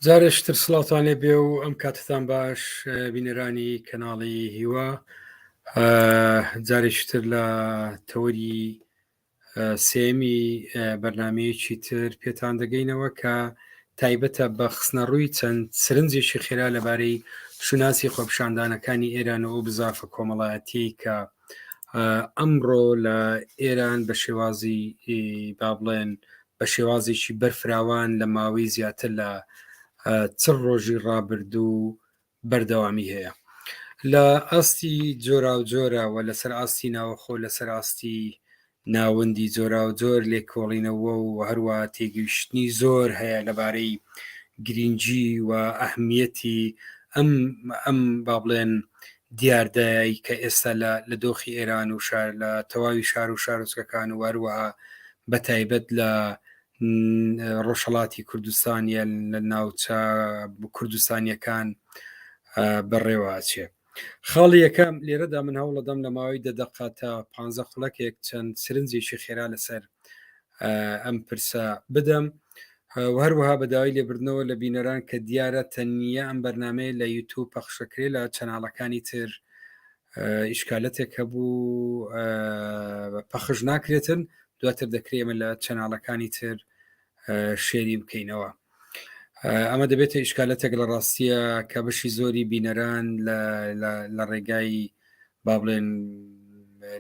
جارشتر سڵاتوانێ بێ و ئەم کاتتان باش بینەرانی کەناڵی هیوا جارێکتر لە تەوەری سێمی بەرنمەیەکی تر پێتان دەگەینەوە کە تایبەتە بە خستنە ڕووی چەند سرنجێکی خێرا لەبارەی شوناسی خۆپشاندانەکانی ئێران و بزافە کۆمەڵایەتی کە ئەمڕۆ لە ئێران بە شێوازی با بڵێن بە شێوازێکی بەرفراوان لە ماوەی زیاتر لە چڕ ڕۆژی ڕابردوو بەردەوامی هەیە لە ئاستی جۆرا و جۆرەوە لەسەر ئاستی ناوەخۆ لەسەر ئاستی ناوەندی جۆرا و جۆر لێکۆڵینەوە و هەروە تێگەیشتنی زۆر هەیە لەبارەی گرنگجی و ئەهمیەتی ئەم با بڵێن دیاردایی کە ئێستا لە دۆخی ئێران و لە تەواوی شار و شارۆچکەکان و هەروەها بە تایبەت لە ڕۆژهەڵاتی کوردستانیە لە ناوچە کوردستانیەکان بەڕێوەچێ خاڵی یەکەم لێرەدا من هەوڵەدەم لە ماوەی دەدەقا تا 15 خولەکێک چەند سرنجێکی خێرا لەسەر ئەم پرسە بدەم و هەروەها بەداوای لێبردنەوە لە بینەران کە دیارە تەنیا ئەم بەرنمەیە لە یوتیوب پەخشەکرێ لە چەناڵەکانی تر ئیشکالەتێک هەبوو پەخش ناکرێتن دواتر دەکرێمە لە چەناڵەکانی تر شێری بکەینەوە ئەمە دەبێتە ئیشکالەتێک لە ڕاستیە کە بەشی زۆری بینەران لە ڕێگای با بڵێن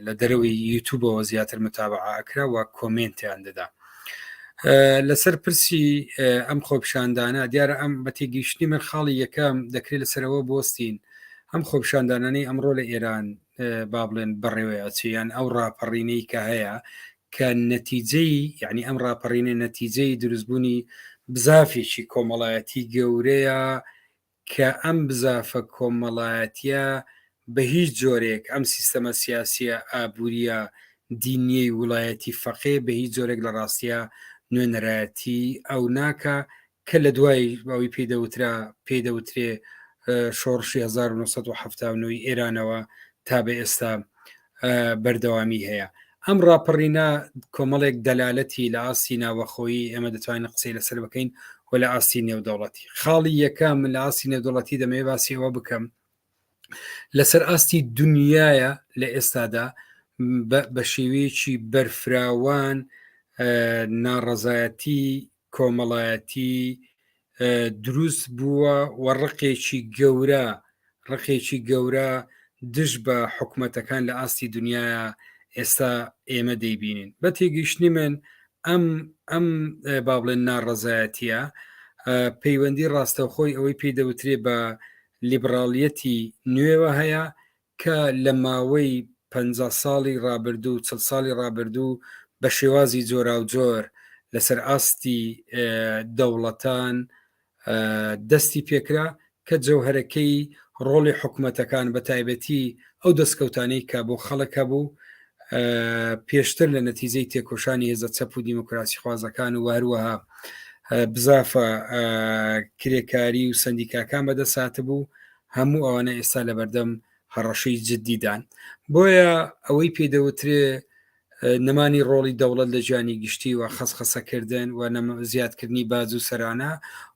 لە دەرەوەی یوتیوبەوە زیاتر متابعەکرا و کۆمنتیان دەدا لەسەر پرسی ئەم خۆپشاندانە دیارە ئەم بە تێگەیشتنی من خاڵی یەکەم دەکرێت لەسەرەوە بۆستین ئەم خۆپشاندانانەی ئەمڕۆ لە ئێران با بڵێن بەڕێوەیەچیان ئەو ڕاپەڕینەی کە هەیە کە نەتیجەی یعنی ئەم ڕاپەڕینە نەتیجەی دروستبوونی بزافێکی کۆمەڵایەتی گەورەیە کە ئەم بزافە کۆمەڵایەتیە بە هیچ جۆرێک ئەم سیستەمە سیاسیە ئابوووریە دینیەی وڵایەتی فەقێ بە هیچ جۆرێک لە ڕاستیە نوێنەرایەتی ئەو ناکە کە لە دوای باوی پێدەوترێ شۆڕشی 1970 ئێرانەوە تا بە ئێستا بەردەوامی هەیە ئەم ڕاپەڕینە کۆمەڵێک دەلالەتی لە ئاستی ناوەخۆیی ئێمە دەتوانین قسەی لەسەر بکەین و لە ئاستی نێودەوڵەتی خاڵی یەکەم لە ئاستی نێودەوڵەتی دەمەوێت باسیەوە بکەم لەسەر ئاستی دنیاە لە ئێستادا بە شێوەیەکی بەرفراوان ناڕەزایەتی کۆمەڵایەتی دروست بووە و ڕقێکی گەورە دژ بە حکوومەتەکان لە ئاستی دنیاە ئێستا ئێمە دەیبینین بە تێگەیشتنی من ئەم با بڵێن ناڕەزایەتیە پەیوەندی ڕاستەوخۆی ئەوەی پێدەوترێ بە لیبرالیەتی نوێوە هەیە کە لە ماوەی 50 ساڵی ڕابردوو 40 ساڵی ڕابردوو بە شێوازی جۆرا و جۆر لەسەر ئاستی دەوڵەتان دەستی پێکرا کە جەوهرەکەی ڕۆڵی حکوومەتەکان بە تایبەتی ئەو دەستکەوتانەی کە بۆ خەڵکە بوو پێشتر لە نەتیجەی تێکۆشانی هێزە چەپ و دیموکراسی خوازەکان و هەروەها بزافە کرێکاری و سندیکاکان بەدەسات بوو هەموو ئەوانە ئێستا لە بەردەم هەڕەشەی جددیدان بۆیە ئەوەی پێدەوترێ نەمانی ڕۆڵی دەوڵەت لە ژیانی گشتی و خەسخەسەکردن و زیادکردنی باج و سەرانە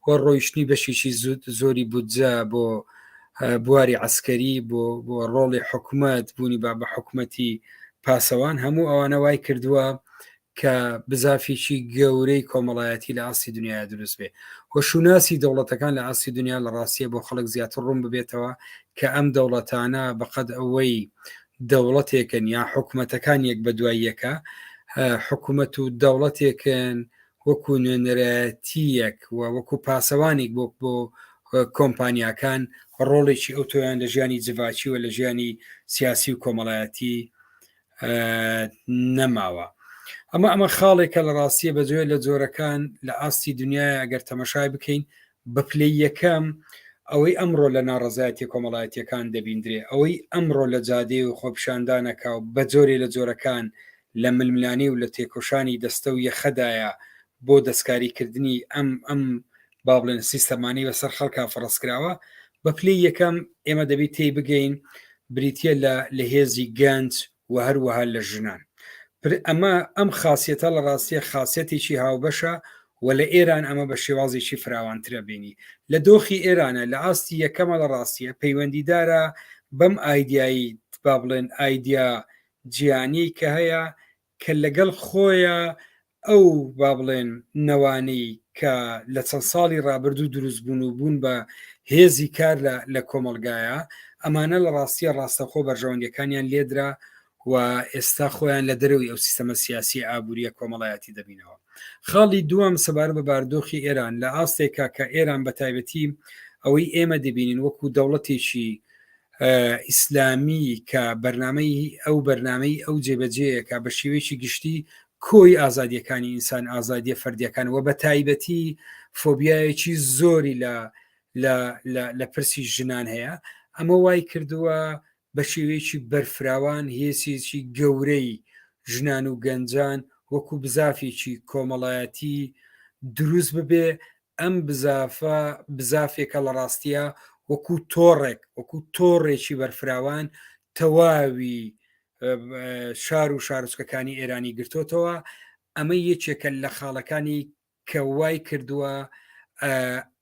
و ڕۆیشتنی بەشێکی زۆری بودجە بۆ بواری عسکەری بۆ ڕۆڵی حکوومەت بوونی بە حکوومەتی پاسەوان هەموو ئەوانە وای کردووە کە بزافێکی گەورەی کۆمەڵایەتی لە ئاستی دنیا دروست بێ و شوناسی دەوڵەتەکان لە ئاستی دنیا لە ڕاستیە بۆ خەڵک زیاتر ڕوون ببێتەوە کە ئەم دەوڵەتانە بەقەد ئەوەی دەوڵەتێکن یا حکوومەتەکان یەک بە دوای یەکە حکوومەت و دەوڵەتێکن وەکو نوێنەرەتیەک و وەکو پاسەوانێک بۆ کۆمپانیاکان ڕۆڵێکی ئەو تۆیان لە ژیانی جڤاچی و لە ژیانی سیاسی و کۆمەڵایەتی نەماوە ئەمە خاڵێکە لە ڕاستیە بەجێ لە جۆرەکان لە ئاستی دنیای ئەگەر تەمەشای بکەین بە پلەی یەکەم ئەوەی ئەمڕۆ لە ناڕەزایەتی کۆمەڵایەتیەکان دەبیندرێ ئەوەی ئەمڕۆ لە جادێ و خۆپشاندانەکە و بە جۆرێ لە جۆرەکان لە ململانی و لە تێکۆشانی دەستە و یەخەدایە بۆ دەستکاریکردنی ئەم با بڵێن سیستەمانی بەسەر خەڵکا فڕستکراوە بە پلەی یەکەم ئێمە دەبێت تێی بگەین بریتە لە هێزی گەنج و هەروەها لە ژنان ئەمە ئەم خاصیەتە لە ڕاستیە خاصەتێکی هاوبەشە و لە ئێران ئەمە بە شێوازێکی فراوانترە بینی لە دۆخی ئێرانە لە ئاستی یەکەمە لە ڕاستیە پەیوەندیدارە بەم ئایدایی با بڵێن ئایدیا جیانی کە هەیە کە لەگەڵ خۆیە ئەو با بڵێن نەوانەی کە لە چەند ساڵی ڕابردوو دروست بوون و بوون بە هێزی کار لە کۆمەلگایە ئەمانە لە ڕاستیە ڕاستەخۆ بەرژەوەندەکانیان لێدرا و ئێستا خۆیان لە دەرەوەی ئەو سیستەمە سیاسی ئابوووریە کۆمەڵایەتی دەبینەوە. خاڵی دووەم سەبارە بە باردۆخی ئێران لە ئاستێکا کە ئێران بە تایبەتی ئەوەی ئێمە دەبینین وەکو دەوڵەتێکی ئیسلامی کە بەرنامەی ئەو جێبەجەیەکە بە شێوەیەکی گشتی کۆی ئازادیەکانی ئینسان ئازادیە فەردیەکان و بە تایبەتی فۆبیایەکی زۆری لە پرسی ژنان هەیە ئەمە وای کردووە بە شێوەیەکی بەرفراوان هێسێکی گەورەی ژنان و گەنجان وەکو بزافێکی کۆمەڵایەتی دروست ببێ ئەم بزافێکە لە ڕاستیە وەکو تۆڕێکی بەرفراوان تەواوی شار و شارچکەکانی ئێرانی گرتوتەوە ئەمە یەکێکە لە خاڵەکانی کە وای کردووە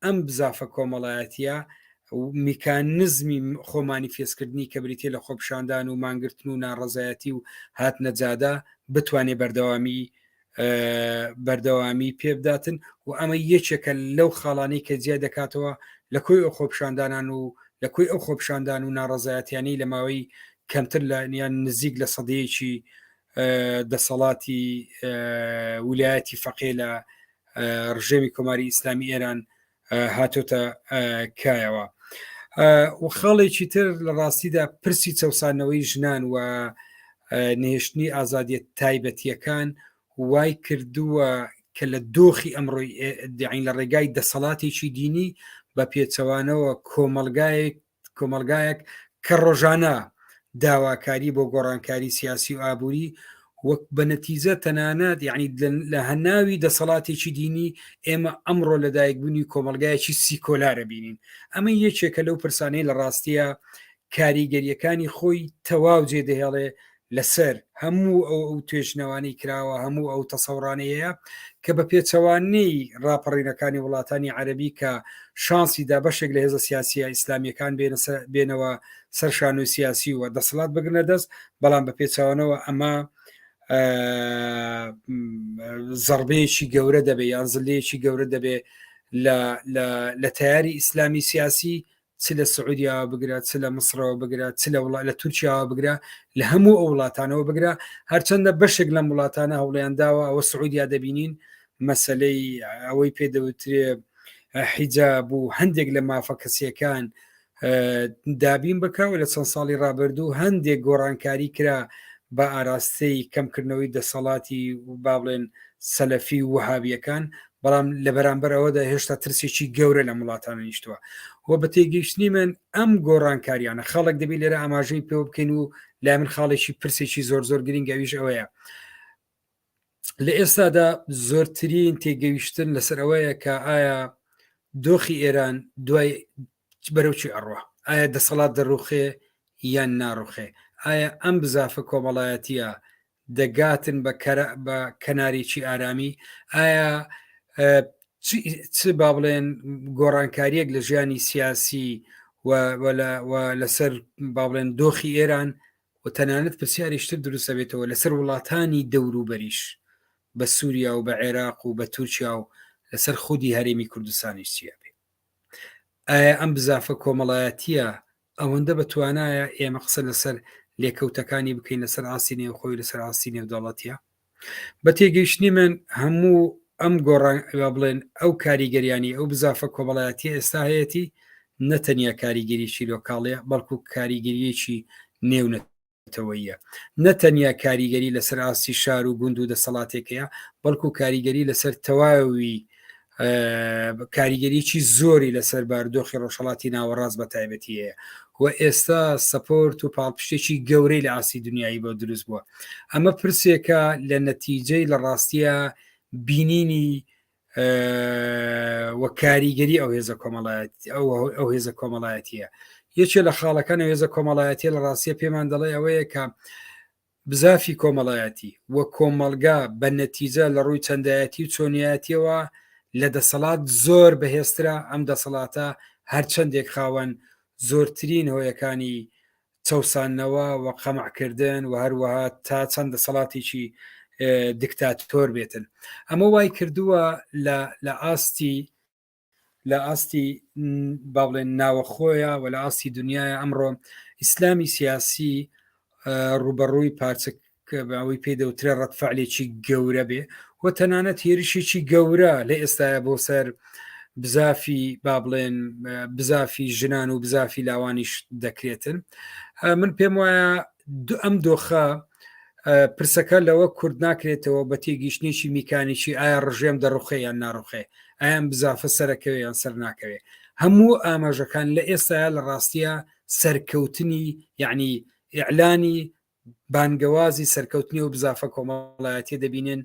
ئەم بزافە کۆمەڵایەتیە میکانزمی خۆمانی فێزکردنی کە بریتێ لە خۆپشاندان و مانگرتن و ناڕەزایەتی و هات نەجادا بتوانێت بەردەوامی پێبداتن و ئەمە یەکێکە لەو خاڵانەی کە جیا دەکاتەوە لە کۆی ئەو خۆپشاندانان و لە کوی ئەو خۆپشاندان و ناڕەزایەتیانی لە ماوەی کەمتر لە نیان نزیک لە سەدەیەکی دەسەڵاتی ویلایەتی فەقێ لە ڕژێمی کۆماری ئیسلامی ئێران هاتۆتە کایەوە و خاڵێکی تر لە ڕاستیدا پرسی چەسانەوەی ژنان و نهێشتنی ئازادیە تایبەتیەکان وای کردووە کە لە دۆخی ئەمڕۆی لە ڕێگای دەسەڵاتێکی دینی بە پێچەوانەوە کۆمەلگایەک کە ڕۆژانە داواکاری بۆ گۆڕانکاری سیاسی و ئابووری وەک بە نەتیجە تەنانەت یعنی لە هەناوی دەسەڵاتێکی دینی ئێمە ئەمڕۆ لەدایکبوونی کۆمەلگایەکی سیکۆلارە بینین ئەمە یەکێکە لەو پرسانەی لە ڕاستیە کاریگەریەکانی خۆی تەواو جێدەهێڵێ لەسەر هەموو ئەو توێژنەوانی کراوە هەموو ئەو تەسەورانەیە کە بە پێچەوانەی ڕاپەڕینەکانی وڵاتانی عەربی کە شانسیدا بەشێک لە هێزە سیاسیە ئیسلامیەکان بێنەوە سەرشانوی سیاسی و دەسەڵات بگرنە دەست بەڵام بە پێچەوانەوە ئەمە زەربەیەکی گەورە دەبێت یان زلەیەکی گەورە دەبێت لە تیاری ئیسلامی سیاسی چ لە سعودیاوە بگرە چ لە مصرەوە بگرە چ لە تورکیاوە بگرە لە هەموو ئەو وڵاتانەوە بگرە هەرچەندە بەشێک لە وڵاتانە هەوڵیان داوە ئەوە سعودیا دەبینین مەسلەی ئەوەی پێدەوترێ حیجاب و هەندێک لە مافە کەسیەکان دابین بکەوە لە چەند ساڵی ڕابردوو هەندێک گۆڕانکاری کرا بە ئاراستەی کەمکردنەوەی دەسەڵاتی و با بڵێن سەلەفی و وهابیەکان بەڵام لە بەرامبەر ئەوەدا هێشتا ترسێکی گەورە لە وڵاتانە نیشتووە و بە تێگەیشتنی من ئەم گۆڕانکاریانە خەڵک دەبێت لێرە ئاماژەی پێوە بکەین و لای من خاڵێکی پرسێکی زۆر گرنگەویش ئەوەیە لە ئێستادا زۆرترین تێگەیشتن لەسەر ئەوەیە کە ئایا دۆخی ئێران دوای بەرەوچی ئەڕوە ئایا دەسەڵات دەڕوخێ یان ناڕوخێ ئایا ئەم بزافە کۆمەڵایەتیە دەگاتن بە کەنارێکی ئارامی ئایا چ با بڵێن گۆڕانکاریەک لە ژیانی سیاسی و لەسەر با بڵێن دۆخی ئێران و تەنانەت پرسیارێشتر دروستە بێتەوە لەسەر وڵاتانی دەوروبەریش بە سووریا و بە عێراق و بە تورکیا و لەسەر خودی هەرێمی کوردستانی چیە بێ ئایا ئەم بزافە کۆمەڵایەتیە ئەوەندە بەتوانایە ئێمە قسە لەسەر لێکەوتەکانی بکەین لەسەر ئاسینێ و خۆی لەسەر ئاسینێ و دەوڵەتیە بە تێگەیشتنی من هەموو ئەم گۆڕان بڵێن ئەو کاریگەریانی ئەو بزافە کۆمەڵایەتی ئێستا هەیەی نەتەنیا کاریگەریشی لۆکاڵەیە بەڵکو کاریگەریەکی نێونەتەوەیە نەتەنیا کاریگەری لەسەر ئاسی شار و گوند و دەسەڵاتێکەیە بەڵکو کاریگەری لەسەر تەواوی کاریگەریکی زۆری لەسەر باردۆخی ڕۆژهەڵاتی ناوەڕاست بە تایبەتی هەیە و ئێستا سەپۆرت و پاڵپشتێکی گەورەی لە ئاسی دنیایی بۆ دروست بووە ئەمە پرسێکە لە نەتیجەی لە ڕاستیە بینینی وە کاریگەری ئەو هێزە کۆمەڵایەتیە یەکێ لە خاڵەکان هێزە کۆمەڵایەتی لە ڕاستیە پێمان دەڵێ ئەوەیە کە بزافی کۆمەڵایەتی وە کۆمەلگا بە نەتیجە لە ڕووی چەندایەتی و چۆنیایەتیەوە لە دەسەڵات زۆر بەهێزترە. ئەم دەسەڵاتە هەرچەندێک خاوەن زۆرترین هۆیەکانی چەسانەوە و قەمعکردن و هەروەها تا چەند دەسەڵاتێکی دیکتاتۆر بێتن. ئەمە وای کردووە لە ئاستی با بڵێن ناوەخۆیە و لە ئاستی دنیاە ئەمڕۆ ئیسلامی سیاسی ڕوبەڕووی پارچەوەی پێدەوترە ڕەتفعلێکی گەورە بێ و تەنانەت هێرشێکی گەورە لە ئێستاە بۆ سەر بزافی با بڵێن بزافی ژنان و بزافی لاوانیش دەکرێتن. من پێم وایە ئەم دۆخە پرسەکە لەوە کورد ناکرێتەوە بە تێگەیشتنێکی میکانیکی ئایا ڕژێم دەڕوخێ یان ناڕوخێ، ئایان بزافە سەرەکەوێ یان سەر ناکەوێ. هەموو ئاماژەکان لە ئێستاە لە ڕاستیە سەرکەوتنی یعنی ئیعلانی بانگەوازی سەرکەوتنی و بزافە کۆمەڵایەتی دەبینن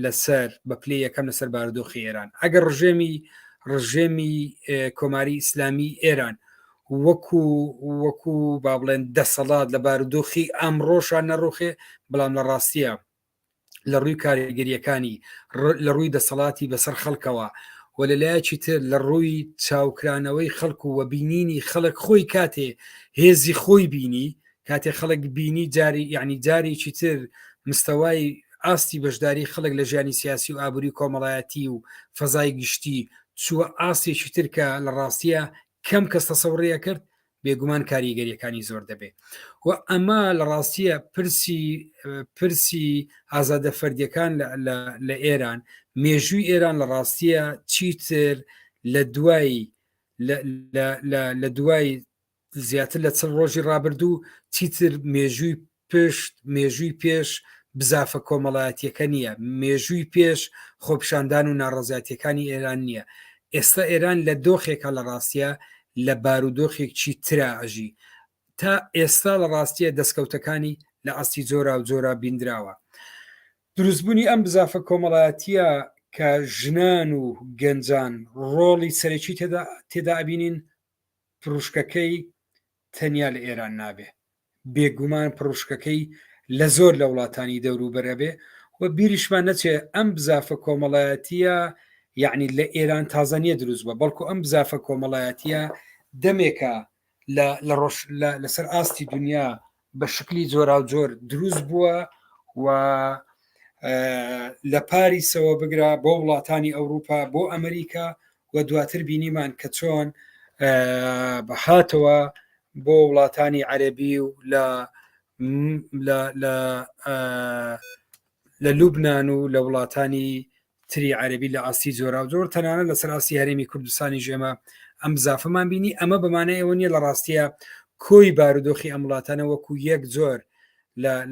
لەسەر بە پلەی یەکەم لەسەر بارودۆخی ئێران. ئەگەر ڕژێمی کۆماری ئیسلامی ئێران وەکو با بڵێن دەسەڵات لە بارودۆخی ئەمڕۆشان نەڕوخێ، بەڵام لە ڕاستیە لە ڕووی کاریگەریەکانی لە ڕووی دەسەڵاتی بەسەر خەڵکەوە و لەلایەکی تر لە ڕووی چاوکرانەوەی خەڵک و وەبینینی خەڵک خۆی کاتێ هێزی خۆی بینی، کاتێ خەڵک بینی جاری یعنی جارێکی تر مستەوای ئاستی بەشداری خەڵک لە ژیانی سیاسی و ئابووری کۆمەڵایەتی و فەزای گشتی چووە ئاستێکی ترکە لە ڕاستیە کەم کەس تەسەوڕێ کرد، بێگومان کاریگەریەکانی زۆر دەبێت و ئەمە لە ڕاستیە پرسی ئازادە فەردیەکان لە ئێران، مێژووی ئێران لە ڕاستیە چیتر لە دوای زیاتر لە چەند ڕۆژی ڕابردوو چیتر مێژووی پێش بزافە کۆمەڵایەتیەکە نییە، مێژووی پێش خۆپشاندان و ناڕەزاتیەکانی ئێران نییە. ئێستا ئێران لە دۆخێکە لە ڕاستیە لە بارودۆخێکی تراژی تا ئێستا لە ڕاستیە دەستکەوتەکانی لە ئاستی جۆرا و جۆرا بیندراوە. دروستبوونی ئەم بزافە کۆمەڵایەتیە کە ژنان و گەنجان ڕۆڵی سەرەکی تێدا ئەبینین، پڕوشکەکەی تەنیا لە ئێران نابێ، بێگومان پڕوشکەکەی لە زۆر لە وڵاتانی دەوروبەرە بێ و بیریشمان نەچێ ئەم بزافە کۆمەڵایەتیە یعنی لە ئێران تازانیە دروست بە، بەڵکو ئەم بزافە کۆمەڵایەتیە دەمێکە لەسەر ئاستی دنیا بە شکلی جۆرا و جۆر دروست بووە و لە پاریسەوە بگرە بۆ وڵاتانی ئەوروپا بۆ ئەمریکا و دواتر بینیمان کە چۆن بەهاتەوە بۆ وڵاتانی عەرەبی و لە لوبناان و لە وڵاتانی تری عەرەبی لە ئاستی جۆرا و جۆر تەنانە لەسەر ئاستی هەرێمی کوردستانی ژێمە ئەم بزافەمان بینی. ئەمە بەمانەیە ئەوە نیە لە ڕاستیە کۆی بارودۆخی ئەم وڵاتانە وەکو یەک زۆر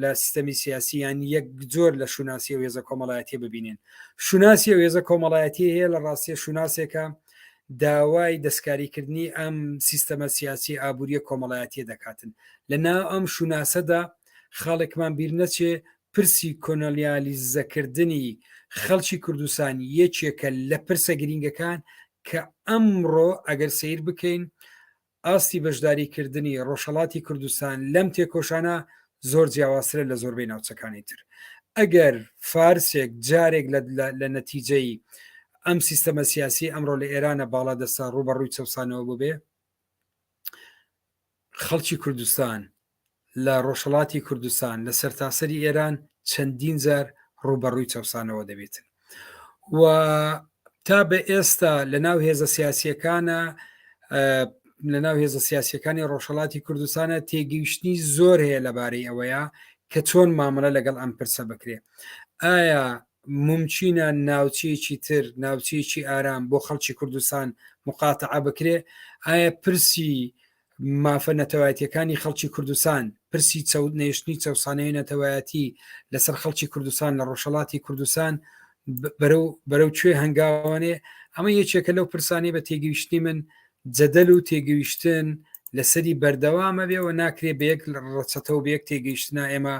لە سیستەمی سیاسییان یەک زۆر لە شوناسی و هێزە کۆمەڵایەتی ببینین. شوناسی و هێزە کۆمەڵایەتی هەیە لە ڕاستیە شوناسێکە داوای دەستکاریکردنی ئەم سیستەمە سیاسی ئابووریە کۆمەڵایەتی دەکاتن. لەناو ئەم شوناسەدا خاڵێکمان بیر نەچێ پرسی کۆنۆلیالیزەکردنی خەڵکی کوردستان یەکێکە لە پرسە گرینگەکان کە ئەمڕۆ ئەگەر سیر بکەین ئاستی بەشداریکردنی ڕۆژهەڵاتی کوردستان لەم تێکۆشانە زۆر جیاوازترە لە زۆربەی ناوچەکانی تر. ئەگەر فارسێک جارێک لە نەتیجەی ئەم سیستەمە سیاسی ئەمڕۆ لە ئێرانە باڵا دەستا ڕوبەڕووی چەسانەوە ببێ، خەڵکی کوردستان لە ڕۆژهەڵاتی کوردستان لە سەرتاسەری ئێران چەندین جار ڕوبەڕووی چەسانەوە دەبێتن و تا بە ئێستا لە ناو هێزە سیاسیەکانە لە ناو هێزە سیاسیەکانی ڕۆژهەڵاتی کوردستانە تێگەیشتنی زۆر هەیە لەبارەی ئەوەیە کە چۆن مامەڵە لەگەڵ ئەم پرسە بکرێ. ئایا ممچینە ناوچەیەکی تر ناوچەیەکی ئارام بۆ خەڵکی کوردستان مقاتعە بکرێ؟ ئایا پرسی مافە نەتەوایەتیەکانی خەڵکی کوردستان، پرسی نێشتنی چەسانەی نەتەوایەتی لەسەر خەڵکی کوردستان لە ڕۆژهەڵاتی کوردستان بەرەو کوێ هەنگاوانێ؟ ئەمە یەکێکە لەو پرسانی بە تێگەیشتنی من جەدەل و تێگەیشتن لەسەری بەردەوامە بێ و ناکرێ بەیەک ڕەچەتەوە بەیەک تێگەیشتنا ئێمە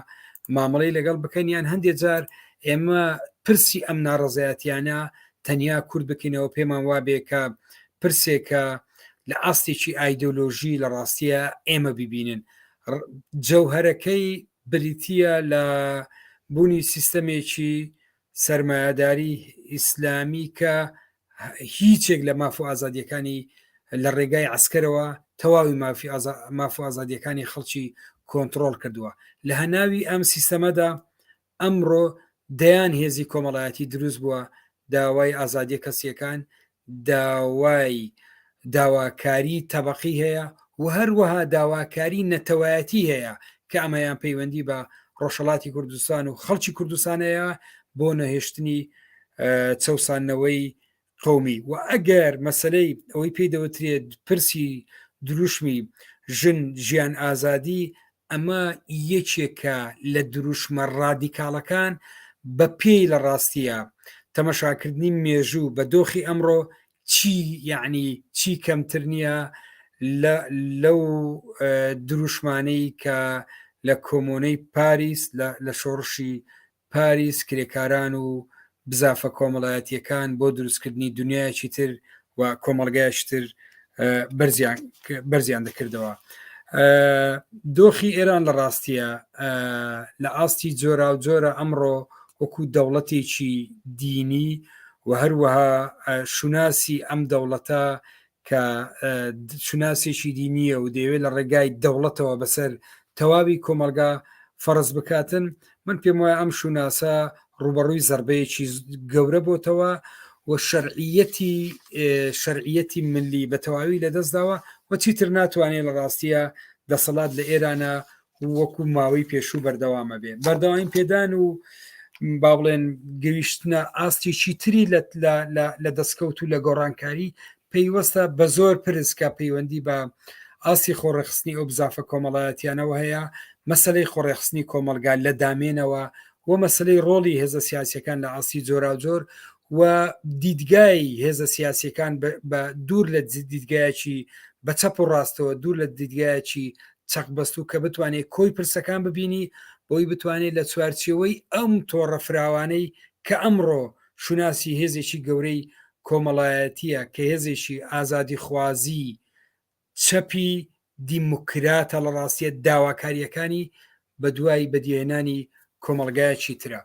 مامەڵەی لەگەڵ بکەین یان هەندێک جار ئێمە پرسی ئەم ناڕەزایەتیانە تەنیا کورد بکەینەوە پێمان وابێ کە پرسێکە لە ئاستێکی ئایدۆلۆژی لە ڕاستیە ئێمە ببینن. جەوهەرەکەی بریتیە لە بوونی سیستەمێکی سەرمایهداری ئیسلامی کە هیچێک لە ماف و ئازادیەکانی لە ڕێگای عسکەرەوە تەواوی ماف و ئازادیەکانی خەڵکی کۆنتترۆل کردووە لە هەناوی ئەم سیستەمەدا ئەمڕۆ دەیان هێزی کۆمەڵایەتی دروست بووە داوای ئازادی کەسیەکان داوای داواکاری تەبقی هەیە و هەروەها داواکاری نەتەوایەتی هەیە کە ئەمەیان پەیوەندی بە ڕۆژهەڵاتی کوردستان و خەڵکی کوردستانەیە بۆ نەهێشتنی چەسانەوەی قومی و ئەگەر مەسلەی ئەوەی پێی دەوترێت پرسی دروشمی ژن ژیان ئازادی ئەمە یەکێکە لە دروشمە ڕادیکاڵەکان بە پێی لە ڕاستیە تەمەشاکردنی مێژوو بە دۆخی ئەمڕۆ چی یعنی چی کەمتر نییە لەو دروشمانەی کە لە کۆمۆنەی پاریس لە شۆڕشی پاریس کرێکاران و بزافە کۆمەڵایەتیەکان بۆ دروستکردنی دنیایەکی تر و کۆمەلگایشتر بەرزیان دەکردەوە. دۆخی ئێران لە ڕاستیە لە ئاستی جۆرا و جۆرە ئەمڕۆ وەکو دەوڵەتێکی دینی و هەروەها شوناسی ئەم دەوڵەتە کە شوناسێکی دینیە و دەیەوێت لە ڕێگای دەوڵەتەوە بەسەر تەواوی کۆمەلگا فەرز بکاتن من پێم وایە ئەم شوناسە ڕوبەڕووی زەربەیەکی گەورە بۆتەوە و شەرعیەتی ملی بە تەواوی لەدەستداوە و چیتر ناتوانێت لە ڕاستیە دەسەڵات لە ئێرانە وەکو ماوەی پێشوو بەردەوامە بێ بەردەوامی پێدان و با بڵێن گەیشتنە ئاستێکی تری لە دەستکەوت و لە گۆڕانکاری پەیوەستە بە زۆر پرسکە پەیوەندی بە ئاسی خۆڕێخستنی ئەو بزافە کۆمەڵایەتیانەوە هەیە مەسلەی خۆڕێخستنی کۆمەلگا لە دامێنەوە و مەسلەی ڕۆڵی هێزە سیاسیەکان لە ئاسی جۆرا و جۆر و دیدگای هێزە سیاسیەکان بە دوور لە دیدگایەکی بە چەپ و ڕاستەوە دوور لە دیدگایەکی چەقبەست و کە بتوانێت کۆی پرسەکان ببینی بۆی بتوانێت لە چوارچێوەی ئەم تۆڕە فراوانەی کە ئەمڕۆ شوناسی هێزێکی گەورەی کۆمەڵایەتیە کە هێزێکی ئازادی خوازی چەپی دیموکراتە لە ڕاستیە داواکاریەکانی بە دوای بەدیهێنانی کۆمەلگایەکی ترە.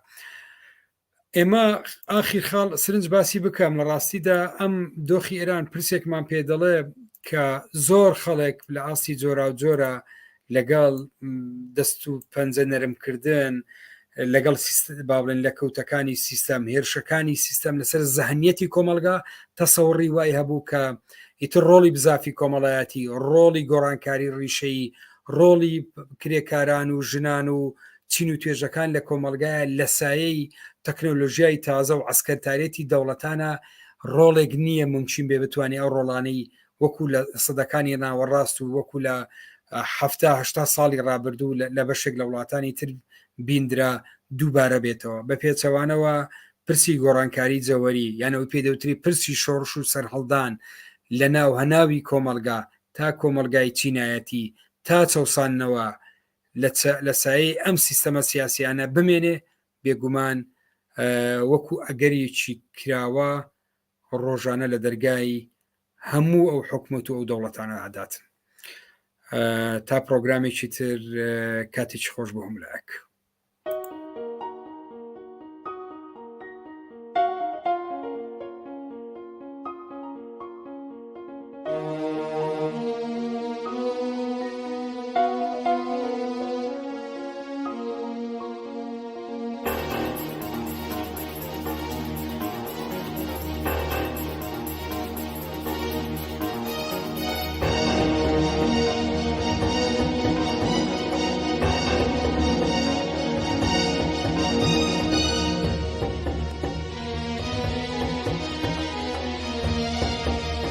ئێمە ئاخیر خاڵ سرنج باسی بکەم لە ڕاستیدا ئەم دۆخی ئێران پرسێکمان پێ دەڵێ کە زۆر خەڵک لە ئاستی جۆرا و جۆرە لەگەڵ دەست و پەنجە نەرمکردن لەگەڵ بابلێن لە کەوتەکانی سیستەم هێرشەکانی سیستەم لەسەر زەهنیەتی کۆمەلگا تەسەوڕی وای هەبوو کە ئیتر ڕۆڵی بزافی کۆمەڵایەتی ڕۆڵی گۆڕانکاری ڕیشەی ڕۆڵی کرێکاران و ژنان و چین و توێژەکان لە کۆمەلگایە لە سایەی تەکنۆلۆژیای تازە و عسکەرتارێتی دەوڵەتانە ڕۆڵێک نییە ممکن بێ بتوانێت ئەو ڕۆڵانەی وەکو لە سەدەکانی ناوەڕاست و وەکو لە هەفتا ساڵی ڕابردوو لە بەشێک لە وڵاتانی تر بیندرا دووبارە بێتەوە بە پێچەوانەوە پرسی گۆڕانکاری جەوەری یانەوەی پێدەوتری پرسی شۆڕش و سەرهەڵدان لە ناو هەناوی کۆمەلگا تا کۆمەلگای چینایەتی تا چەسانەوە لە سایەی ئەم سیستەمە سیاسیانە بمێنێ بێگومان وەکو ئەگەریکی کراوە ڕۆژانە لە دەرگای هەموو ئەو حکومەت و ئەو دەوڵەتانە عاداتن تا پرۆگرامێکی تر کاتێکی خۆش بۆ هەمولایەک